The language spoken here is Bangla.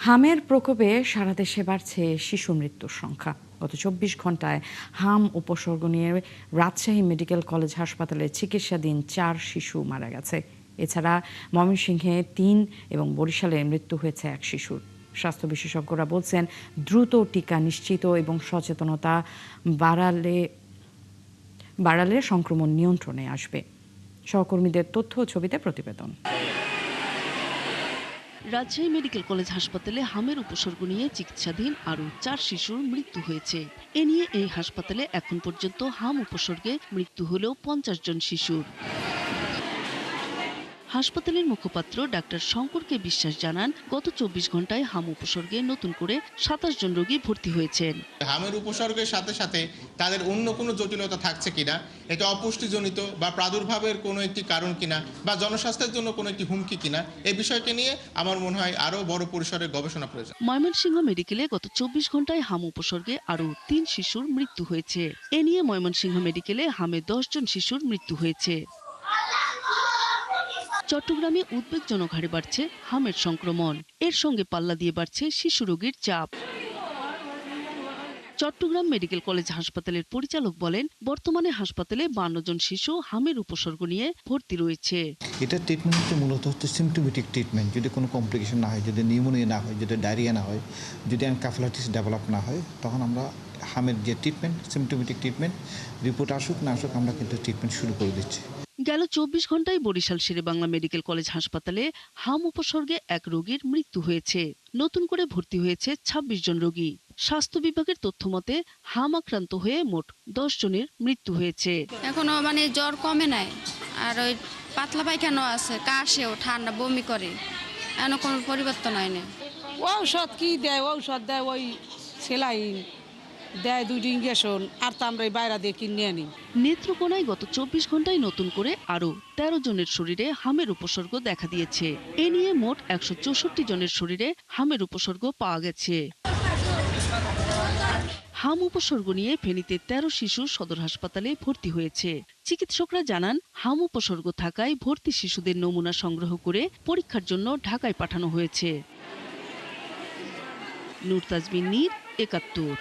হামের প্রকোপে সারা দেশে বাড়ছে শিশু মৃত্যুর সংখ্যা। গত ২৪ ঘন্টায় হাম উপসর্গ নিয়ে রাজশাহী মেডিকেল কলেজ হাসপাতালে চিকিৎসাধীন ৪ শিশু মারা গেছে। এছাড়া ময়মনসিংহে ৩ এবং বরিশালে মৃত্যু হয়েছে ১ শিশুর। স্বাস্থ্য বিশেষজ্ঞরা বলছেন, দ্রুত টিকা নিশ্চিত এবং সচেতনতা বাড়ালে সংক্রমণ নিয়ন্ত্রণে আসবে। সহকর্মীদের তথ্য ও ছবিতে প্রতিবেদন। রাজশাহী মেডিকেল কলেজ হাসপাতালে হামের উপসর্গ নিয়ে চিকিৎসাধীন আরও ৪ শিশুর মৃত্যু হয়েছে। এ নিয়ে এই হাসপাতালে এখন পর্যন্ত হাম উপসর্গে মৃত্যু হলেও ৫০ জন শিশুর। হাসপাতালের মুখপাত্র ডাক্তার শঙ্করকে বিশ্বাস জানান, গত ২৪ ঘন্টায় হাম উপসর্গে নতুন করে ২৭ জন রোগী ভর্তি হয়েছেন। হামের উপসর্গের সাথে সাথে তাদের অন্য কোনো জটিলতা থাকছে কিনা, এটা অপুষ্টিজনিত বা প্রাদুর্ভাবের কোনো একটি কারণ কিনা বা জনস্বাস্থ্যের জন্য কোনো একটি হুমকি কিনা, এই বিষয়টি নিয়ে আমার মনে হয় আরও বড় পরিসরে গবেষণা প্রয়োজন। ময়মনসিংহ মেডিকেলে গত ২৪ ঘন্টায় হাম উপসর্গে আরও ৩ শিশুর মৃত্যু হয়েছে। এ নিয়ে ময়মনসিংহ মেডিকেলে হামে ১০ জন শিশুর মৃত্যু হয়েছে। চট্টগ্রামে উদ্বেগজনক হারে বাড়ছে হামের সংক্রমণ। এর সঙ্গে পাল্লা দিয়ে বাড়ছে শিশু রোগীর চাপ। চট্টগ্রাম মেডিকেল কলেজ হাসপাতালের পরিচালক বলেন, বর্তমানে হাসপাতালে ৫২ জন শিশু হামের উপসর্গ নিয়ে ভর্তি রয়েছে। এটা ট্রিটমেন্ট মূলত হচ্ছে সিমটোমেটিক ট্রিটমেন্ট। যদি কোনো কমপ্লিকেশন না হয়, যদি নিউমোনিয়া না হয়, যদি ডায়রিয়া না হয়, যদি এনকেফেলাইটিস ডেভেলপ না হয়, তখন আমরা হামের যে ট্রিটমেন্ট, সিমটোমেটিক ট্রিটমেন্ট, রিপোর্ট আসুক না আসুক, আমরা কিন্তু ট্রিটমেন্ট শুরু করে দিচ্ছি। গেল ২৪ ঘন্টায় বরিশাল শেরেবাংলা মেডিকেল কলেজ হাসপাতালে হাম উপসর্গে ১ রোগীর মৃত্যু হয়েছে। নতুন করে ভর্তি হয়েছে ২৬ জন রোগী। স্বাস্থ্য বিভাগের তথ্য মতে হাম আক্রান্ত হয়ে মোট ১০ জনের মৃত্যু হয়েছে। এখনো জ্বর কমে নাই, আর ওই পাতলা পায়খানা আছে, কাশেও, ঠান্ডা, বমি করে, এখনো কোনো পরিবর্তন হয়নি। ঔষধ কি দেয়? ঔষধ দেয় ওই সেলাইন দেয়, 2টি ইঞ্জেকশন, আর তো আমরা বাইরে দিয়ে কিনে আনি। নেত্রকোনায় গত ২৪ ঘন্টায় নতুন করে আরও ১৩ জনের শরীরে হামের উপসর্গ দেখা দিয়েছে। এ নিয়ে মোট ১৬৪ জনের শরীরে হামের উপসর্গ পাওয়া গেছে। হাম উপসর্গ নিয়ে ফেনীতে ১৩ শিশু সদর হাসপাতালে ভর্তি হয়েছে। চিকিৎসকরা জানান, হাম উপসর্গ থাকায় ভর্তি শিশুদের নমুনা সংগ্রহ করে পরীক্ষার জন্য ঢাকায় পাঠানো হয়েছে। নূর তাজমিন নীর, ৭১।